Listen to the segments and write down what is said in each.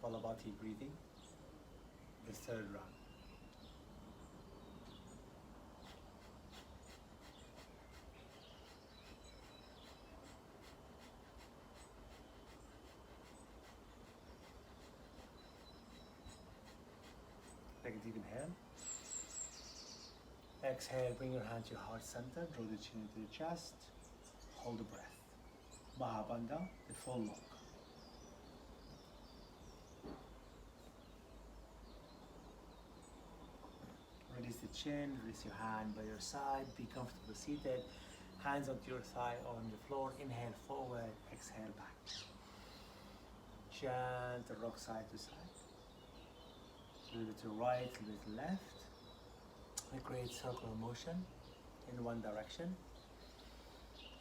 all about deep breathing. The third round. Take a deep inhale. Exhale, bring your hand to your heart center, draw the chin into the chest, hold the breath. Mahabandha, the full lock. Release the chin, release your hand by your side, be comfortable seated, hands onto your thigh on the floor, inhale forward, exhale back. Gentle rock side to side. A little bit to right, a little bit to left. We create circular motion in one direction.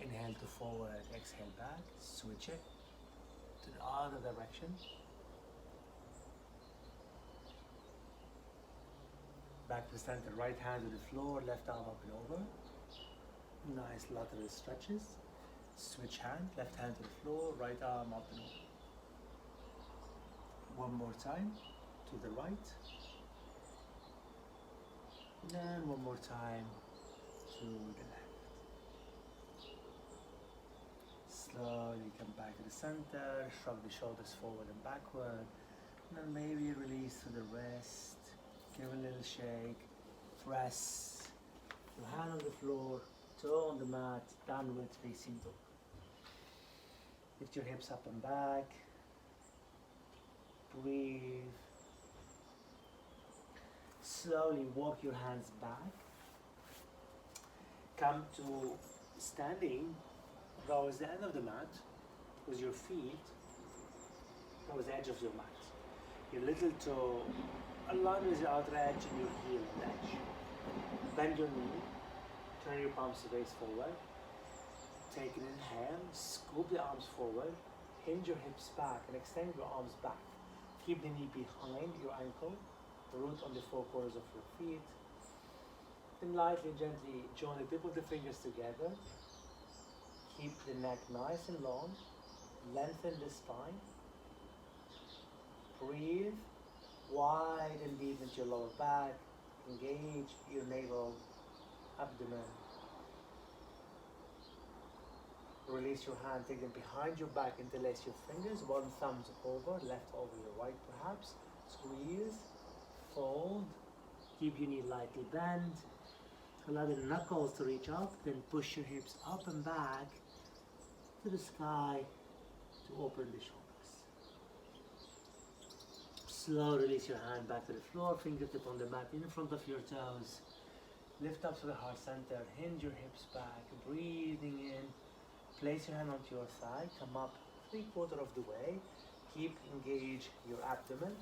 Inhale to forward, exhale back, switch it to the other direction. Back to center, right hand to the floor, left arm up and over. Nice lateral stretches. Switch hand, left hand to the floor, right arm up and over. One more time, to the right. And one more time, to the left. Slowly come back to the center, shrug the shoulders forward and backward. And then maybe release to the wrist. Give a little shake, press your hand on the floor, toe on the mat, downward facing dog. Lift your hips up and back, breathe. Slowly walk your hands back. Come to standing towards the end of the mat with your feet towards the edge of your mat. Your little toe aligned with the outer edge and your heel and edge. Bend your knee, turn your palms to face forward. Take an inhale, scoop the arms forward, hinge your hips back and extend your arms back. Keep the knee behind your ankle, root on the four corners of your feet. Then lightly and gently join the tip of the fingers together. Keep the neck nice and long, lengthen the spine. Breathe. Wide and deep into your lower back, engage your navel, abdomen. Release your hand, take them behind your back, interlace your fingers, one thumb's over, left over your right perhaps. Squeeze, fold, keep your knee lightly bent. Allow the knuckles to reach up, then push your hips up and back to the sky to open the shoulders. Slow release your hand back to the floor, fingertip on the mat in front of your toes. Lift up to the heart center, hinge your hips back, breathing in. Place your hand onto your thigh, come up 3/4 of the way. Keep engage your abdomen.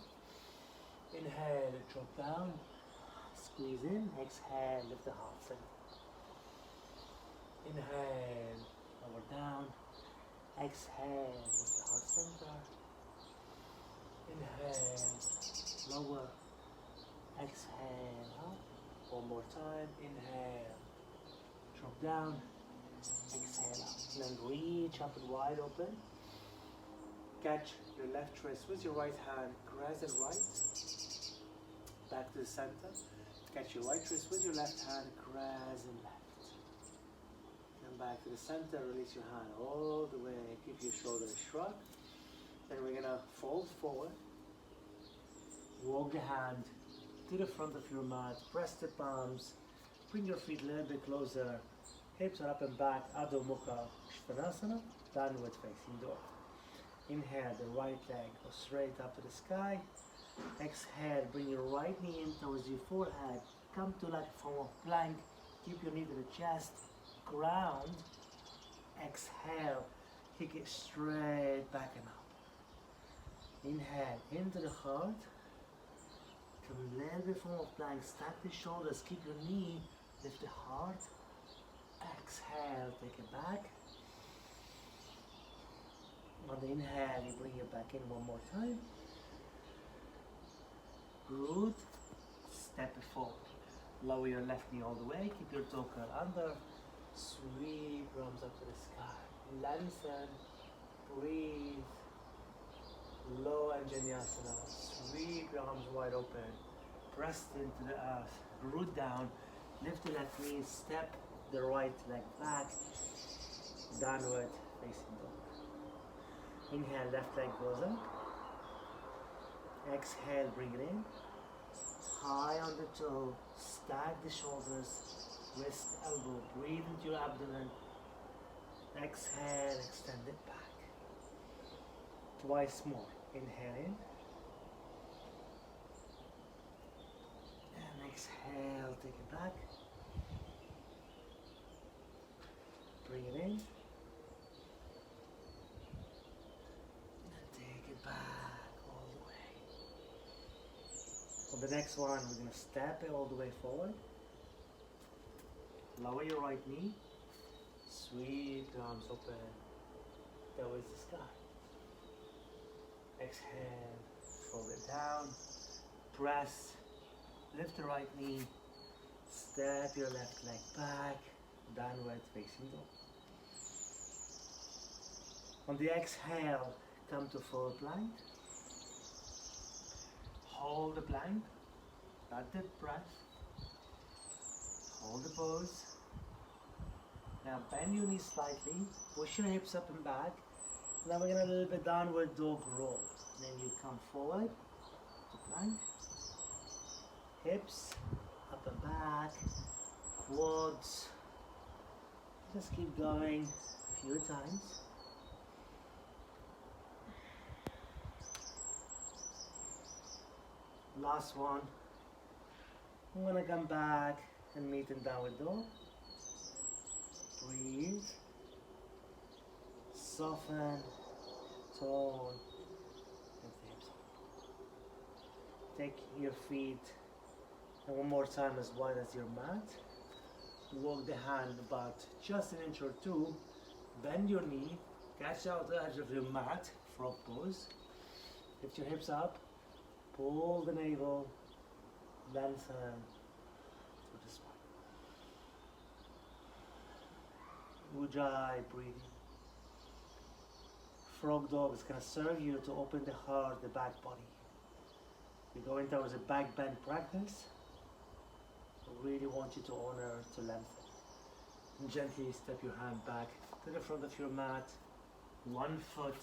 Inhale, drop down, squeeze in, exhale, lift the heart center. Inhale, lower down, exhale, lift the heart center. Inhale, lower, exhale, up. One more time, inhale, drop down, exhale up. And then reach up and wide open. Catch your left wrist with your right hand, crescent right. Back to the center. Catch your right wrist with your left hand, crescent left. Then back to the center, release your hand all the way, keep your shoulders shrug. Then we're gonna fold forward. Walk the hand to the front of your mat, press the palms, bring your feet a little bit closer, hips are up and back, Adho Mukha Svanasana, downward facing dog. Inhale, the right leg goes straight up to the sky. Exhale, bring your right knee in towards your forehead, come to like a form of plank, keep your knee to the chest, ground. Exhale, kick it straight back and up. Inhale, into the heart. Come a little bit form of plank, stack the shoulders, keep your knee, lift the heart. Exhale, take it back. On the inhale, you bring it back in one more time. Good. Step it forward. Lower your left knee all the way, keep your toe curl under. Sweep arms up to the sky. Lengthen. Breathe. Low Anjanyasana. Sweep your arms wide open. Press into the earth. Root down. Lift the left knee. Step the right leg back. Downward facing dog. Inhale, left leg goes up. Exhale, bring it in. High on the toe. Stack the shoulders. Wrist, elbow. Breathe into your abdomen. Exhale, extend it back. Twice more. Inhale in. And exhale, take it back. Bring it in. And take it back all the way. For the next one, we're going to step it all the way forward. Lower your right knee. Sweep the arms open towards the sky. Exhale, fold it down. Press. Lift the right knee. Step your left leg back. Downward facing dog. On the exhale, come to full plank. Hold the plank. Not the breath. Hold the pose. Now bend your knees slightly, push your hips up and back. Now we're going to a little bit downward dog roll. Then you come forward to plank. Hips up and back, quads. Just keep going a few times. Last one. I'm going to come back and meet in downward dog. Breathe, soften, tone, and the hips up. Take your feet, and one more time as wide as your mat. Walk the hand about just an inch or two. Bend your knee, catch out the edge of your mat, frog pose. Lift your hips up, pull the navel, lengthen through the spine. Ujjayi breathing. Frog dog is going to serve you to open the heart, the back body. We're going towards a back bend practice. I really want you to honor, to lengthen. And gently step your hand back to the front of your mat. One foot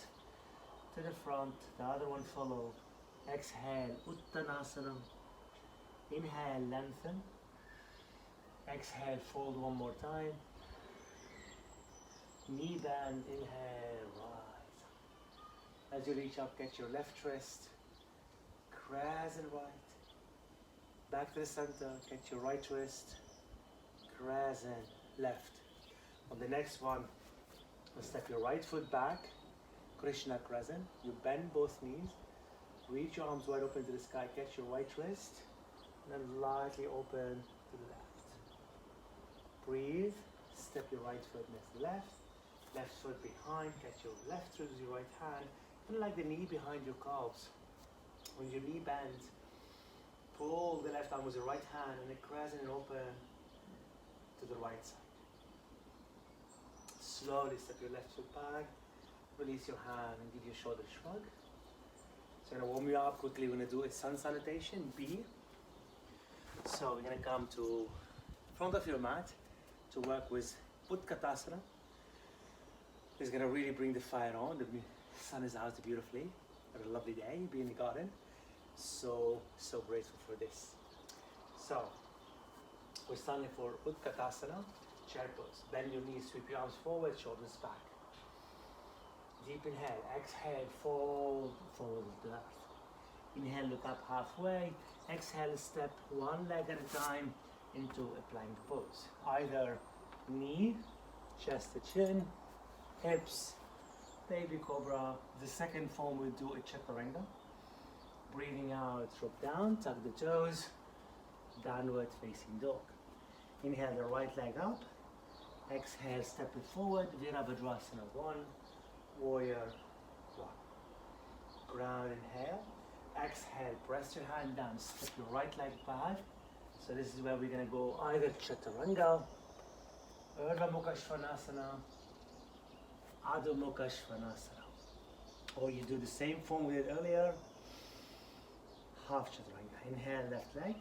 to the front, the other one follow. Exhale, Uttanasana. Inhale, lengthen. Exhale, fold one more time. Knee bend, inhale, rise. As you reach up, get your left wrist, crescent right. Back to the center, get your right wrist, crescent left. On the next one, step your right foot back, Krishna crescent. You bend both knees, reach your arms wide open to the sky, catch your right wrist, and then lightly open to the left. Breathe, step your right foot next to left. Left foot behind, catch your left foot with your right hand, kind of like the knee behind your calves. When your knee bends, pull the left arm with the right hand and a crescent and open to the right side. Slowly step your left foot back, release your hand and give your shoulder shrug. So I'm going to warm you up quickly. We're going to do a sun salutation, B. So we're going to come to front of your mat to work with Utkatasana. It's going to really bring the fire on. The sun is out beautifully. Have a lovely day. Be in the garden. So grateful for this. So we're standing for Utkatasana, chair pose. Bend your knees, sweep your arms forward, shoulders back. Deep inhale, exhale, fold to the earth. Inhale, look up halfway. Exhale, step one leg at a time into a plank pose. Either knee, chest to chin, hips, baby cobra. The second form we'll do a chaturanga. Breathing out, drop down, tuck the toes, downward facing dog. Inhale the right leg up. Exhale, step it forward, Virabhadrasana 1, warrior 1. Ground inhale. Exhale, press your hand down, step your right leg back. So this is where we're going to go either chaturanga, Urdhva Mukha Svanasana, Adho Mukha Svanasana. Or you do the same form we did earlier. Half chaturanga. Inhale, left leg.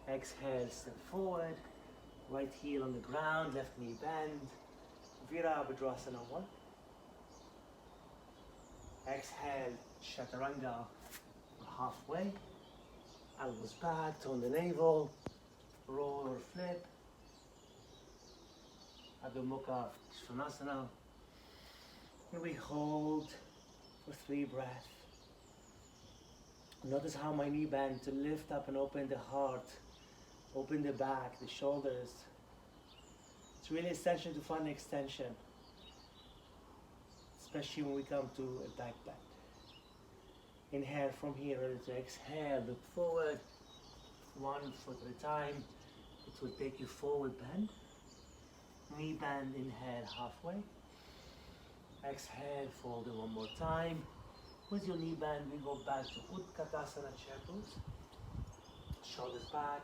Exhale, step forward. Right heel on the ground, left knee bend. Virabhadrasana 1. Exhale, chaturanga halfway. Elbows back, turn the navel. Roll or flip. Adho Mukha Svanasana. And we hold for 3 breaths. Notice how my knee bend to lift up and open the heart, open the back, the shoulders. It's really essential to find extension, especially when we come to a back bend. Inhale from here, ready to exhale, look forward, 1 foot at a time. It will take you forward bend. Knee bend, inhale halfway. Exhale, fold it 1 more time. With your knee bend, we go back to Utkatasana chair pose. Shoulders back.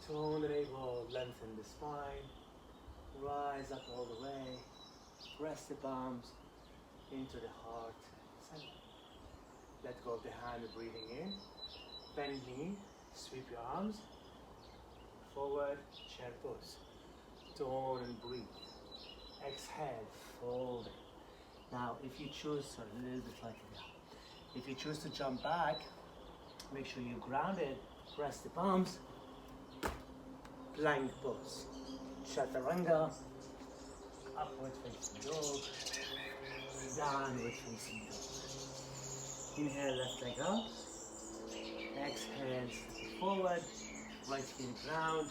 Tone the navel, lengthen the spine. Rise up all the way. Press the palms into the heart center. Let go of the hand, breathing in. Bend knee, sweep your arms. Forward, chair pose. Tone and breathe. Exhale, fold it. Now, if you choose, sorry, a little bit like that. If you choose to jump back, make sure you're grounded. Press the palms. Plank pose. Chaturanga. Upward facing dog. Downward facing dog. Inhale, left leg up. Exhale, step forward. Right heel ground.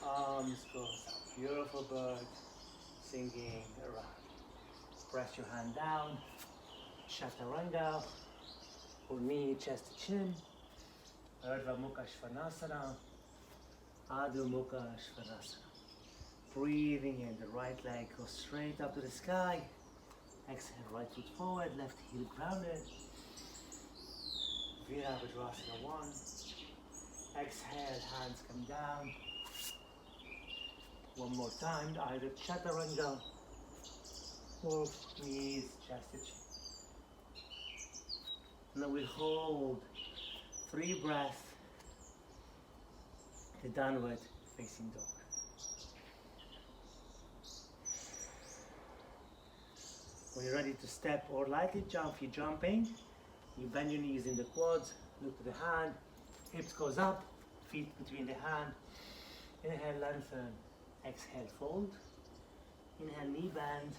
Arms goes up. Beautiful bird. Singing around. Press your hand down. Chaturanga. Or knee, chest to chin. Urdhva Mukha Svanasana. Adho Mukha Svanasana. Breathing in, the right leg goes straight up to the sky. Exhale, right foot forward, left heel grounded. Virabhadrasana 1. Exhale, hands come down. 1 more time, either chaturanga or knees, chest to chin. Now we hold 3 breaths. The downward facing dog. When you're ready to step or lightly jump, you're jumping. You bend your knees in the quads, look to the hand, hips goes up, feet between the hand. Inhale, lengthen. Exhale, fold. Inhale, knee bend.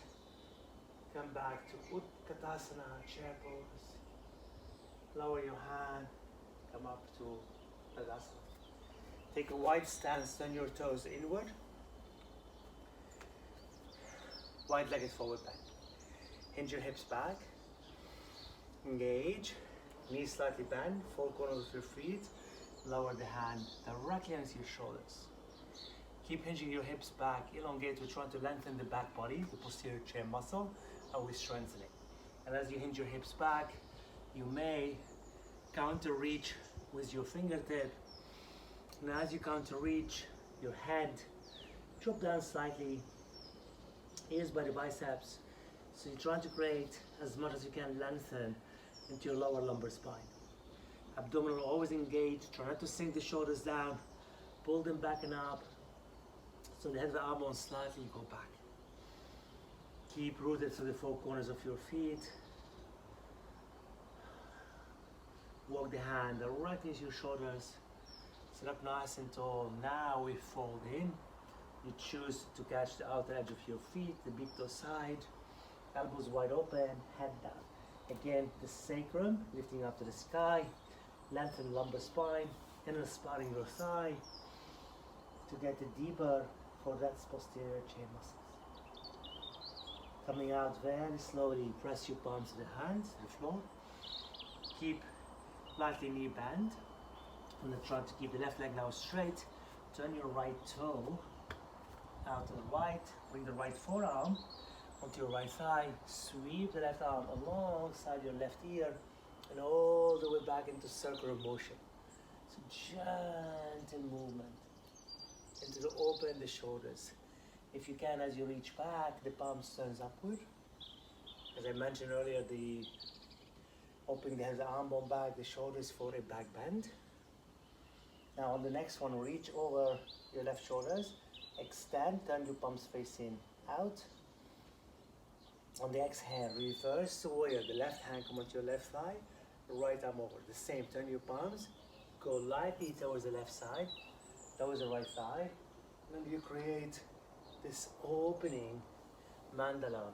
Come back to Utkatasana, chair pose. Lower your hand, come up to Tadasana. Take a wide stance, turn your toes inward. Wide-legged forward bend. Hinge your hips back. Engage. Knees slightly bend. 4 corners of your feet. Lower the hand directly onto your shoulders. Keep hinging your hips back. Elongate. We're trying to lengthen the back body, the posterior chair muscle, and we're strengthening. And as you hinge your hips back, you may counter reach with your fingertip. And as you counter reach, your head drop down slightly, ears by the biceps. So you're trying to create as much as you can lengthen into your lower lumbar spine. Abdominal always engaged. Try not to sink the shoulders down. Pull them back and up. So the head of the arm bones slightly go back. Keep rooted to the 4 corners of your feet. Walk the hand directly into your shoulders. Sit up nice and tall. Now we fold in. You choose to catch the outer edge of your feet, the big toe side. Elbows wide open, head down. Again, the sacrum lifting up to the sky. Lengthen lumbar spine. Inner spotting your thigh to get it deeper for that posterior chain muscles. Coming out very slowly, press your palms to the hands, the floor. Keep lightly knee bend. And then try to keep the left leg now straight. Turn your right toe out to the right. Bring the right forearm onto your right thigh. Sweep the left arm alongside your left ear and all the way back into circular motion. So gentle movement into the open the shoulders. If you can, as you reach back, the palms turns upward. As I mentioned earlier, the opening the hands, the arm bone back, the shoulders for a back bend. Now on the next one, reach over your left shoulders, extend, turn your palms facing out. On the exhale, reverse warrior, the left hand come onto your left thigh, right arm over. The same, turn your palms, go lightly towards the left side, towards the right thigh, and then you create this opening mandala.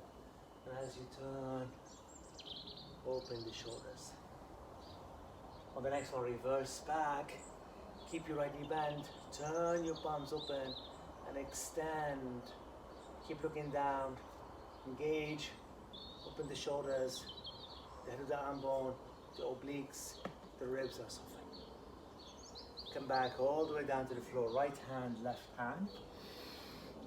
And as you turn, open the shoulders. On the next one, reverse back, keep your right knee bent, turn your palms open and extend. Keep looking down, engage, open the shoulders, the head of the arm bone, the obliques, the ribs are softened. Come back all the way down to the floor, right hand, left hand.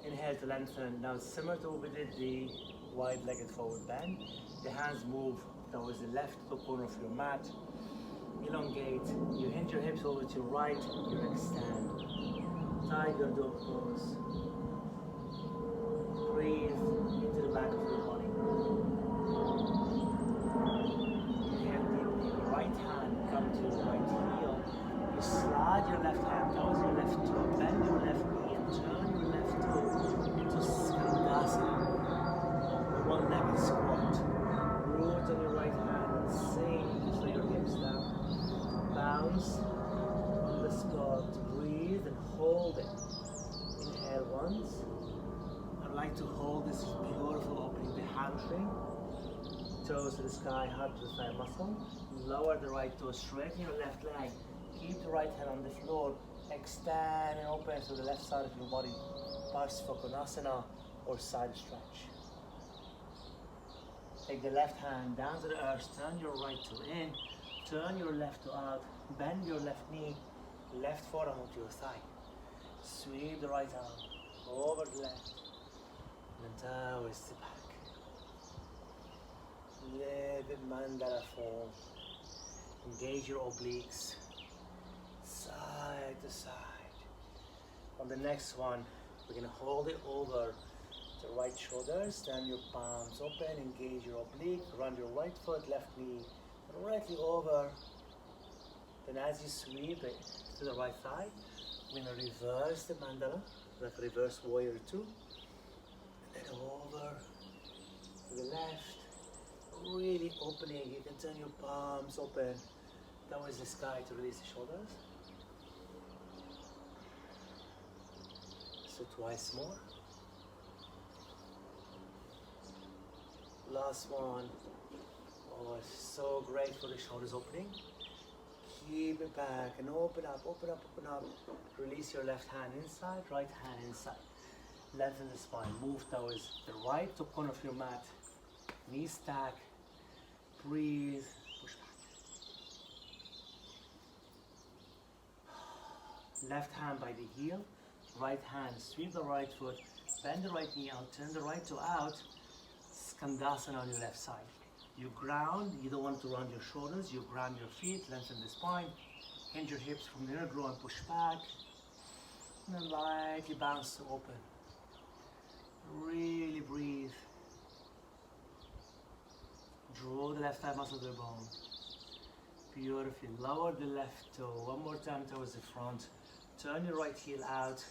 Inhale to lengthen. Now similar to what we did the wide-legged forward bend, the hands move towards the left top corner of your mat. Elongate, you hinge your hips over to your right, you extend. Tiger dog pose. Breathe into the back of your body. Inhale deeply, right hand come to your right heel. You slide your left hand towards your left toe, bend your left knee and turn your left toe into Skandasana, a one-legged squat. Root on your right hand and sink, so your hips down. Bounce on the spot, breathe and hold it. Inhale once. I'd like to hold this beautiful opening, the hamstring, toes to the sky, heart to the thigh muscle. Lower the right toe, straighten your left leg. Keep the right hand on the floor. Extend and open to the left side of your body. Parsvakonasana or side stretch. Take the left hand down to the earth, turn your right toe in, turn your left toe out, bend your left knee, left forearm onto your thigh. Sweep the right arm over the left, and then twist it back. Let the mandala form. Engage your obliques, side to side. On the next one, we're going to hold it over the right shoulder, stand your palms open, engage your oblique, run your right foot, left knee, and rightly over. Then as you sweep it to the right thigh, we're going to reverse the mandala, like reverse warrior 2. And then over to the left, really opening. You can turn your palms open towards the sky to release the shoulders. So twice more. Last one. Oh, it's so great for the shoulders opening. Keep it back and open up, open up, open up. Release your left hand inside, right hand inside. Lengthen the spine. Move towards the right top corner of your mat. Knees stack. Breathe. Push back. Left hand by the heel. Right hand. Sweep the right foot. Bend the right knee out. Turn the right toe out. Skandasana on your left side. You ground, you don't want to round your shoulders, you ground your feet, lengthen the spine, hinge your hips from the inner groin, push back, and then lightly bounce to open. Really breathe. Draw the left thigh muscle to the bone. Beautifully. Lower the left toe. One more time towards the front. Turn your right heel out.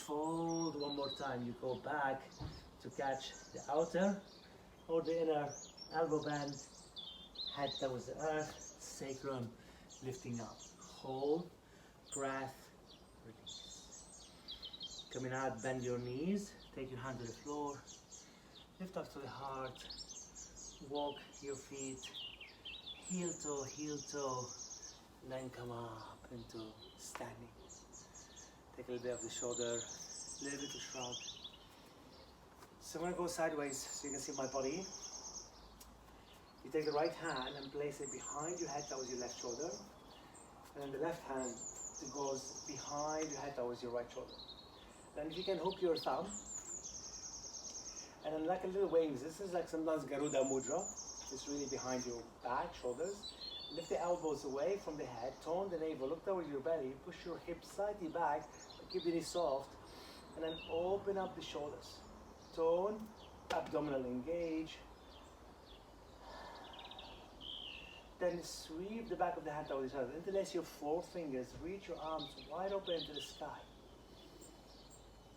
Fold one more time. You go back to catch the outer or the inner elbow bend, head towards the earth, sacrum lifting up. Hold, breath, release. Coming out, bend your knees, take your hand to the floor, lift up to the heart, walk your feet, heel toe, and then come up into standing. Take a little bit of the shoulder, a little bit of shrug. So I'm going to go sideways so you can see my body. You take the right hand and place it behind your head towards your left shoulder. And then the left hand goes behind your head towards your right shoulder. Then if you can hook your thumb. And then like a little wings, this is like sometimes Garuda Mudra. It's really behind your back, shoulders. Lift the elbows away from the head, tone the navel, look towards your belly, push your hips slightly back, keep it soft. And then open up the shoulders. Tone, abdominal engage. Then sweep the back of the hand towards each other. Interlace your forefingers. Reach your arms wide open into the sky.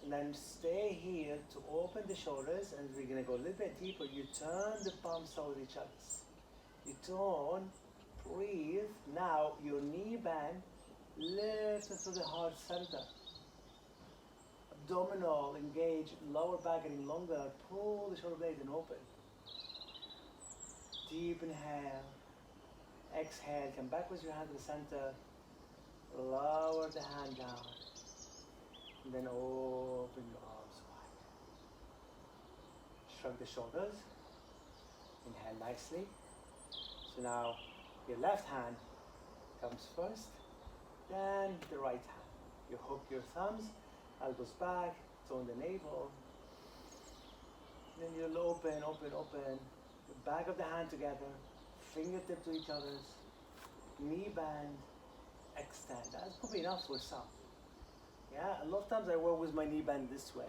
And then stay here to open the shoulders, and we're gonna go a little bit deeper. You turn the palms towards each other. You turn, breathe. Now your knee bend, lift to the heart center. Abdominal engage, lower back getting longer. Pull the shoulder blades and open. Deep inhale. Exhale, come back with your hand to the center. Lower the hand down. And then open your arms wide. Shrug the shoulders. Inhale nicely. So now your left hand comes first, then the right hand. You hook your thumbs, elbows back, tone the navel. Then you'll open. The back of the hand together, fingertip to each other's, knee bend, extend. That's probably enough for some. Yeah, a lot of times I work with my knee bend this way,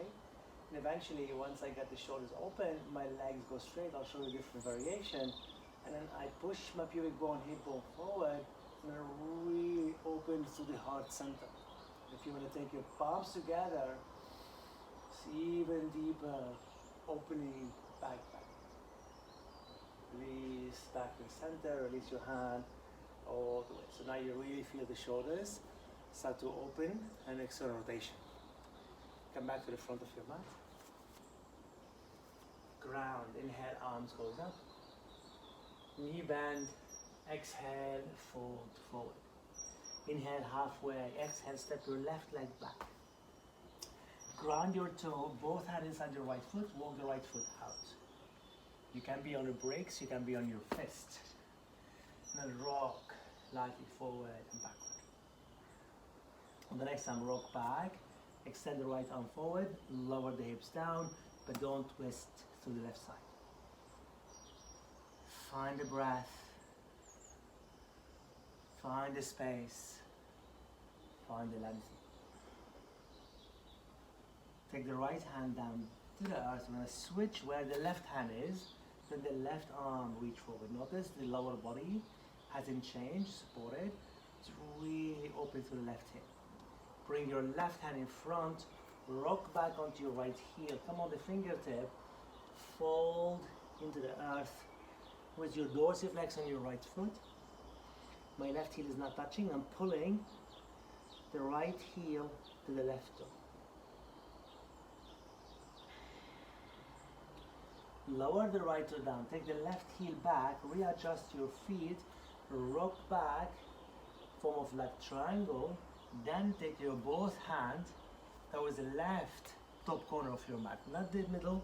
and eventually once I get the shoulders open, my legs go straight. I'll show you a different variation, and then I push my pubic bone, hip bone forward, and then really open to the heart center. If you want to take your palms together, it's even deeper, opening back. Release back to the center, release your hand all the way. So now you really feel the shoulders start to open and external rotation. Come back to the front of your mat. Ground, inhale, arms goes up. Knee bend, exhale, fold forward. Inhale halfway, exhale, step your left leg back. Ground your toe, both hands inside your right foot, walk the right foot out. You can be on the brakes, you can be on your fist. And then rock lightly forward and backward. On the next time, rock back, extend the right arm forward, lower the hips down, but don't twist to the left side. Find the breath, find the space, find the length. Take the right hand down to the earth. We're going to switch where the left hand is, then the left arm reach forward. Notice the lower body hasn't changed, supported. It's really open to the left hip. Bring your left hand in front, rock back onto your right heel. Come on the fingertip, fold into the earth with your dorsiflex on your right foot. My left heel is not touching. I'm pulling the right heel to the left toe. Lower the right toe down. Take the left heel back. Readjust your feet. Rock back, form of like triangle. Then take your both hands towards the left top corner of your mat. Not the middle,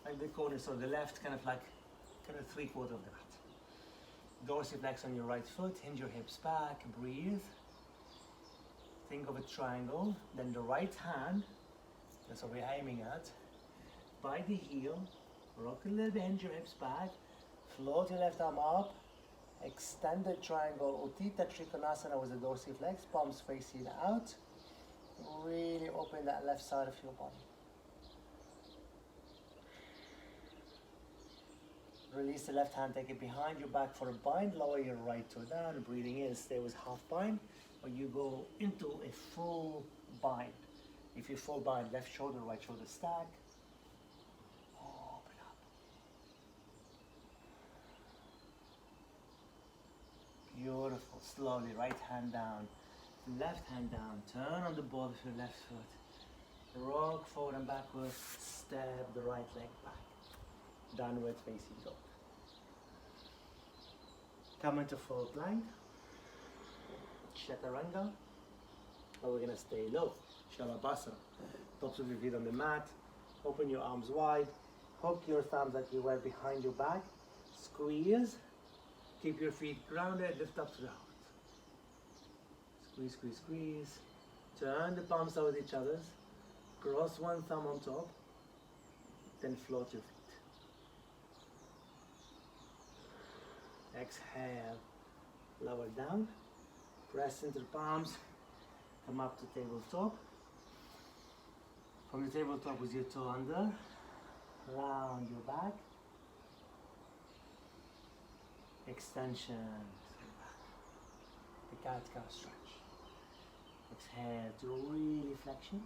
like the corner. So the left kind of 3/4 of the mat. Dorsiflex on your right foot. Hinge your hips back. Breathe. Think of a triangle. Then the right hand, that's what we're aiming at, by the heel. Rock a little bit, hinge your hips back, float your left arm up, extended triangle, Uttita Trikonasana with the dorsiflex, palms facing out. Really open that left side of your body. Release the left hand, take it behind your back for a bind, lower your right toe down, breathing in, stay with half bind, or you go into a full bind. If you full bind, left shoulder, right shoulder stack. Beautiful. Slowly, right hand down, left hand down. Turn on the ball of your left foot. Rock forward and backwards. Step the right leg back. Downward facing dog. Come into full plank. Chaturanga. Or we're going to stay low. Shavasana. Tops of your feet on the mat. Open your arms wide. Hook your thumbs like you were behind your back. Squeeze. Keep your feet grounded, lift up to the heart. Squeeze, squeeze, squeeze. Turn the palms towards each other. Cross one thumb on top. Then float your feet. Exhale. Lower down. Press into the palms. Come up to tabletop. From the tabletop with your toe under. Round your back. Extensions. the cat-cow stretch. Exhale to really flexion.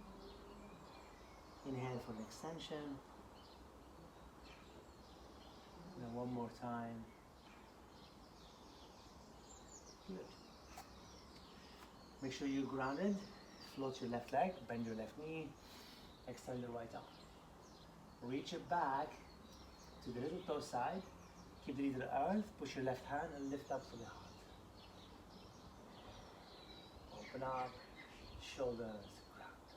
Inhale for an extension. And one more time. Good. Make sure you're grounded. Float your left leg, bend your left knee, extend the right arm. Reach it back to the little toe side. Keep the knee to the earth. Push your left hand and lift up to the heart. Open up, shoulders, ground.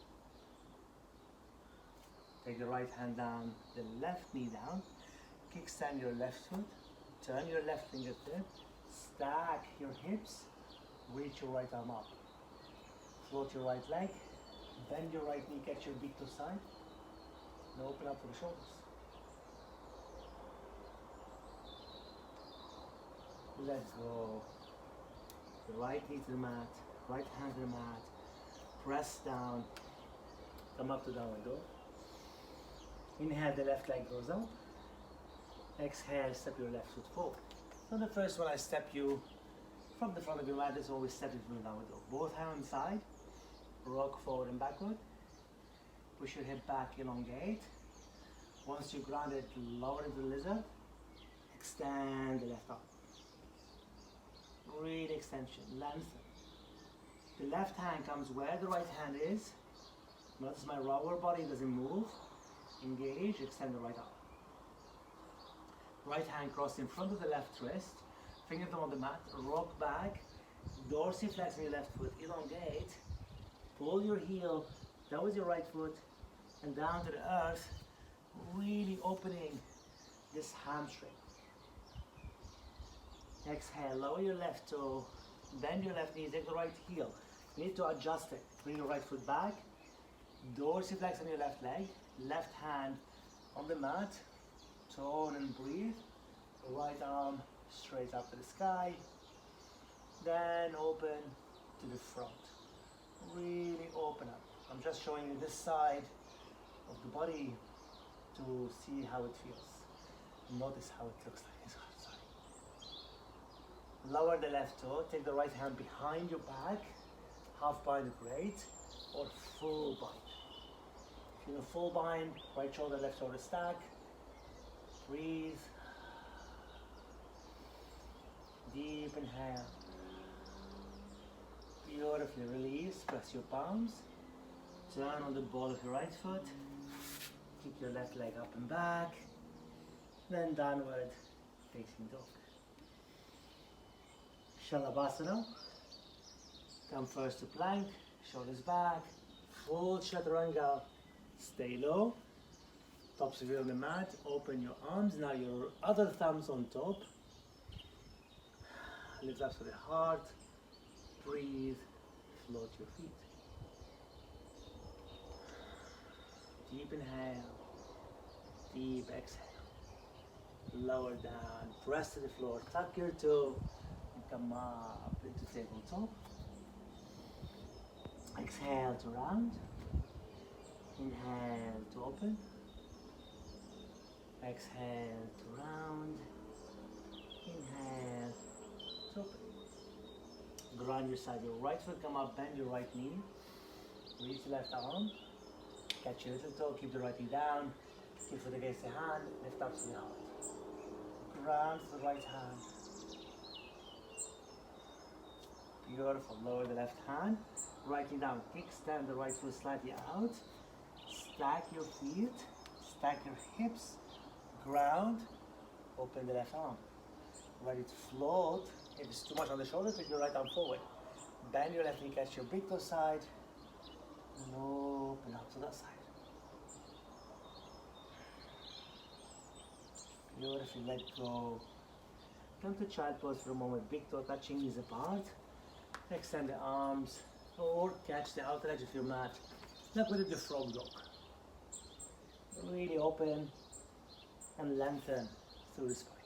Take the right hand down, the left knee down. Kickstand your left foot. Turn your left fingertip. Stack your hips. Reach your right arm up. Float your right leg. Bend your right knee, catch your big toe side. And open up to the shoulders. Let go. The right knee to the mat, right hand to the mat. Press down. Come up to downward dog. Inhale, the left leg goes up. Exhale, step your left foot forward. So the first one, I step you from the front of your mat. Is always step you from the downward dog. Both hands on side. Rock forward and backward. Push your hip back, elongate. Once you're grounded, lower into the lizard. Extend the left arm. Real extension, lengthen. The left hand comes where the right hand is. Notice my lower body doesn't move. Engage, extend the right arm. Right hand crossed in front of the left wrist. Fingertip on the mat, rock back. Dorsiflex on your left foot, elongate. Pull your heel down with your right foot and down to the earth. Really opening this hamstring. Exhale, lower your left toe, bend your left knee, take the right heel. You need to adjust it. Bring your right foot back, dorsiflex on your left leg, left hand on the mat, tone and breathe. Right arm straight up to the sky, then open to the front. Really open up. I'm just showing you this side of the body to see how it feels. Notice how it looks like. Lower the left toe, take the right hand behind your back, half bind great, or full bind. If you're in a full bind, right shoulder, left shoulder stack, breathe, deep inhale, beautifully release, press your palms, turn on the ball of your right foot, kick your left leg up and back, then downward facing dog. Shalabhasana. Come first to plank, shoulders back, full chaturanga. Stay low. Tops of you on the mat. Open your arms. Now your other thumbs on top. Lift up to the heart. Breathe. Float your feet. Deep inhale. Deep exhale. Lower down. Press to the floor. Tuck your toe. Come up into tabletop. Exhale to round. Inhale to open. Exhale to round. Inhale to open. Ground your side. Your right foot come up, bend your right knee. Reach the left arm. Catch your little toe, keep the right knee down. Keep foot against the hand, lift up to the heart. Ground to the right hand. Beautiful. Lower the left hand, right knee down. Kickstand the right foot slightly out. Stack your feet, stack your hips, ground, open the left arm. Ready to float. If it's too much on the shoulder, take your right arm forward. Bend your left knee, catch your big toe side, and open up to that side. Beautifully, let go. Come to child pose for a moment, big toe touching knees apart. Extend the arms or catch the outer edge of your mat. Like we did the frog dog. Really open and lengthen through the spine.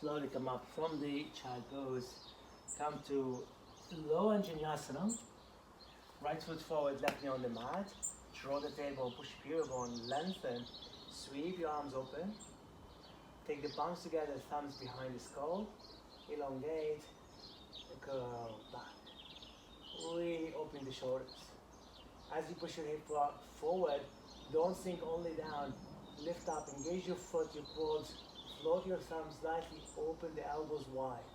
Slowly come up from the child pose. Come to low Anjaneyasana. Right foot forward, left knee on the mat. Draw the table, push pure bone, lengthen. Sweep your arms open. Take the palms together, thumbs behind the skull. Elongate and curl back. Really open the shoulders. As you push your hip forward, don't sink only down. Lift up, engage your foot, your quads. Float your thumbs slightly, open the elbows wide.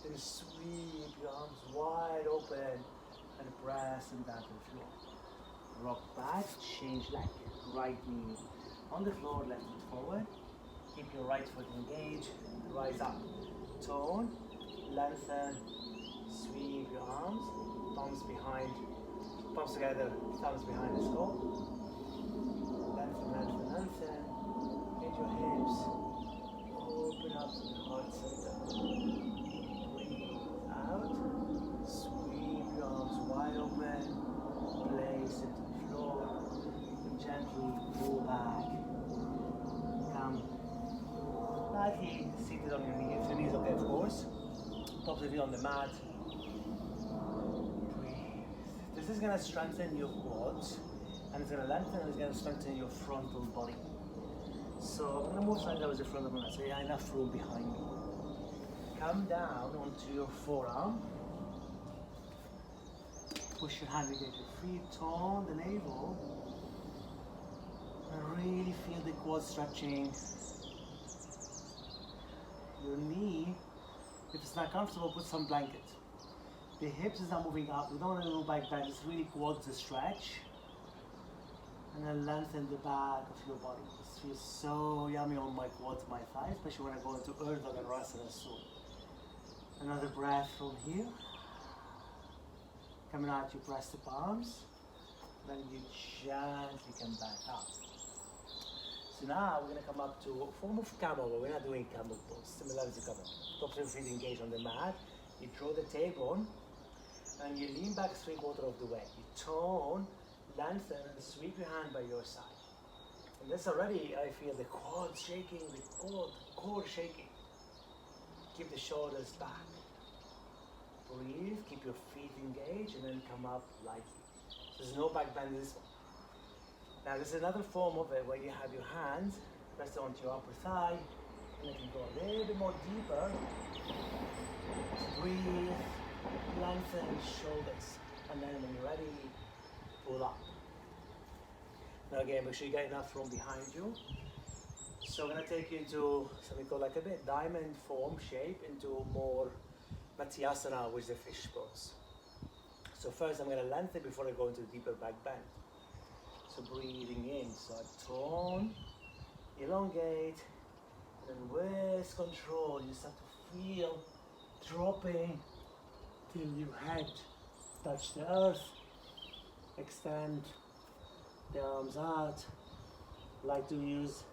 Then sweep your arms wide open and press them down to the floor. Rock back, change leg. Right knee on the floor, left foot forward. Keep your right foot engaged, rise up. Tone, lengthen, sweep your arms, palms behind, palms together, thumbs behind the skull. Lengthen, lengthen, lengthen. Engage your hips. Open up to the heart center. Breathe out. Sweep your arms wide open. Place it to the floor. And gently pull back. Come slightly seated on your knees. Your knees okay, of course. Top of the feet on the mat. Breathe. This is going to strengthen your quads. And it's going to lengthen and it's going to strengthen your frontal body. So I'm going to move slightly towards the front of my mat so you have enough room behind me. Come down onto your forearm. Push your hand against your feet, tone the navel. And really feel the quads stretching. Your knee, if it's not comfortable, put some blanket. The hips is not moving up. We don't want to move back bend. It's really quads to stretch. And then lengthen the back of your body. This feels so yummy on my quads, my thighs, especially when I go into Urdhva Dhanurasana soon. Another breath from here. Coming out, you press the palms. Then you gently come back up. So now we're going to come up to a form of camel, but we're not doing camel pose, similar to camel. Tops of feet engaged on the mat. You draw the tailbone and you lean back 3/4 of the way. You tone, lengthen and sweep your hand by your side. And this already, I feel the quads shaking, the core shaking. Keep the shoulders back. Breathe, keep your feet engaged and then come up lightly. So there's no back bend in this one. Now there's another form of it where you have your hands pressed onto your upper thigh and you can go a little bit more deeper. So breathe, lengthen shoulders and then when you're ready, pull up. Now again, make sure you get enough room behind you. So I'm going to take you into something called like a bit diamond form shape into more Matsyasana, which is the fish pose. So first I'm going to lengthen before I go into deeper back bend. So breathing in, so I tone, elongate, and then with control you start to feel dropping till your head touch the earth. Extend the arms out. Like to use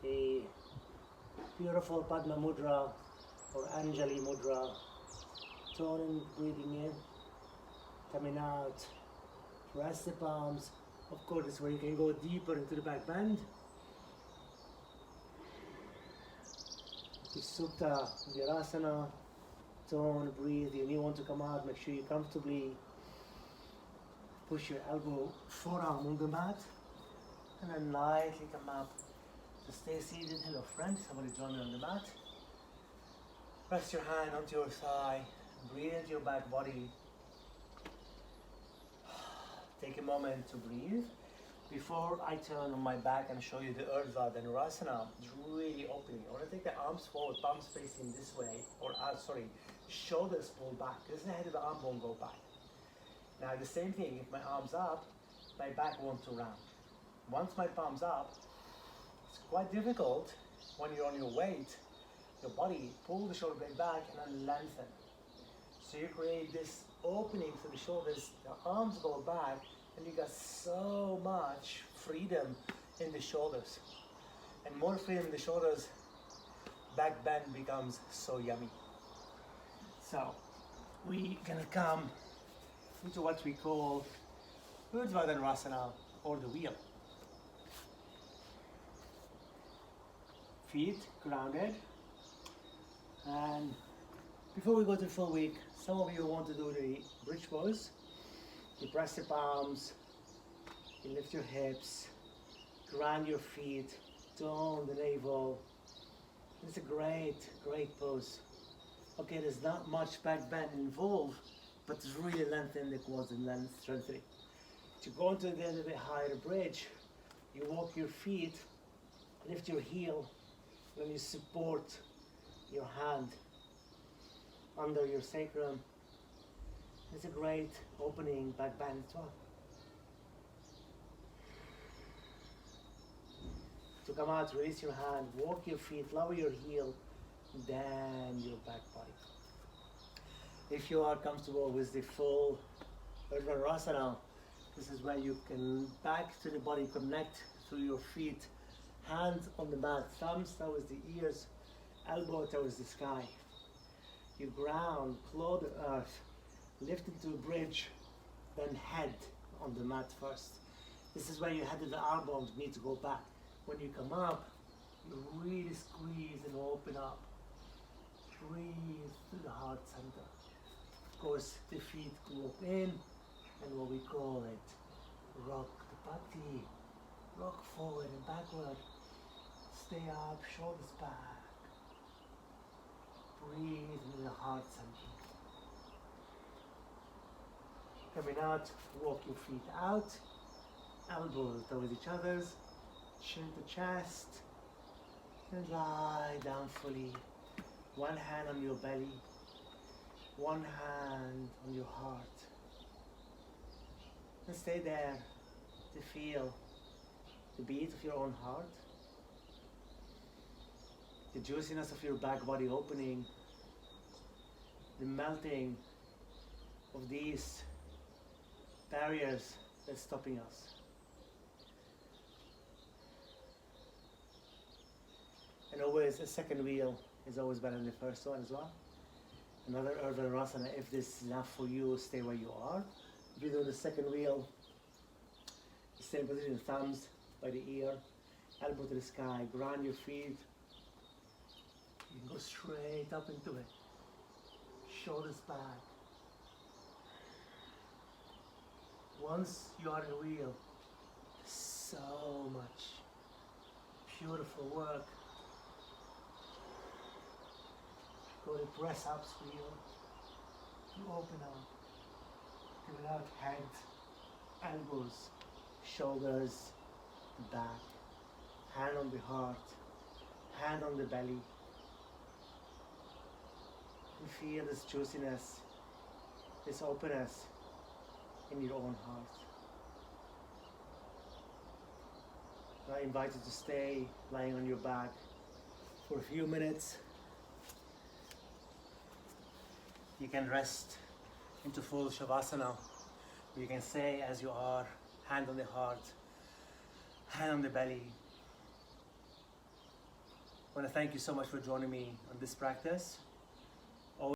a beautiful Padma Mudra or Anjali Mudra. Toning, breathing in, coming out. Press the palms. Of course, this is where you can go deeper into the back bend. Sukta, Virasana. Tone, breathe. Your knee want to come out. Make sure you comfortably push your elbow, forearm on the mat, and then lightly come up. So stay seated. Hello, friend. Somebody join me on the mat. Press your hand onto your thigh. Breathe into your back body. Take a moment to breathe. Before I turn on my back and show you the Urdhva Dhanurasana, it's really opening. I want to take the arms forward, palms facing this way, or shoulders pull back. This is the head of the arm won't go back. Now the same thing, if my arm's up, my back won't to round. Once my palm's up, it's quite difficult when you're on your weight, your body, pull the shoulder blade back and then lengthen. So you create this opening through the shoulders, the arms go back, and you got so much freedom in the shoulders. And more freedom in the shoulders, back bend becomes so yummy. So we're gonna come into what we call Urdhva Dhanurasana or the wheel. Feet grounded. And before we go to full week, some of you want to do the bridge pose. You press the palms, you lift your hips, Ground your feet, down the navel. It's a great, great pose. Okay, there's not much back bend involved, but it's really lengthening the quads and strengthening. To go into the little bit higher bridge, you walk your feet, lift your heel, then you support your hand under your sacrum. It's a great opening back bend as well. To come out, release your hand, walk your feet, lower your heel, then your back body. If you are comfortable with the full Urdhva, this is where you can back to the body, connect through your feet, hands on the mat, thumbs towards the ears, elbow towards the sky. You ground, claw the earth, lift into a bridge, then head on the mat first. This is where your head and the arm bones need to go back. When you come up, you really squeeze and open up. Breathe through the heart center. Of course, the feet go up in, and what we call it, rock the body. Rock forward and backward. Stay up, shoulders back. Breathe into the heart center. Coming out, walk your feet out. Elbows towards each other's. Chin to chest. And lie down fully. One hand on your belly. One hand on your heart. And stay there to feel the beat of your own heart. The juiciness of your back body opening. The melting of these barriers that's stopping us. And always a second wheel is always better than the first one as well. Another Urdhva, if this is enough for you, stay where you are. If you do the second wheel, same position, thumbs by the ear, elbow to the sky, ground your feet. You can go straight up into it. Shoulders back. Once you are in the wheel, so much beautiful work. Go to press ups wheel. You open up. Give it out, head, elbows, shoulders, back, hand on the heart, hand on the belly. You feel this juiciness, this openness in your own heart. I invite you to stay lying on your back for a few minutes. You can rest into full Shavasana. You can stay as you are, hand on the heart, hand on the belly. I want to thank you so much for joining me on this practice.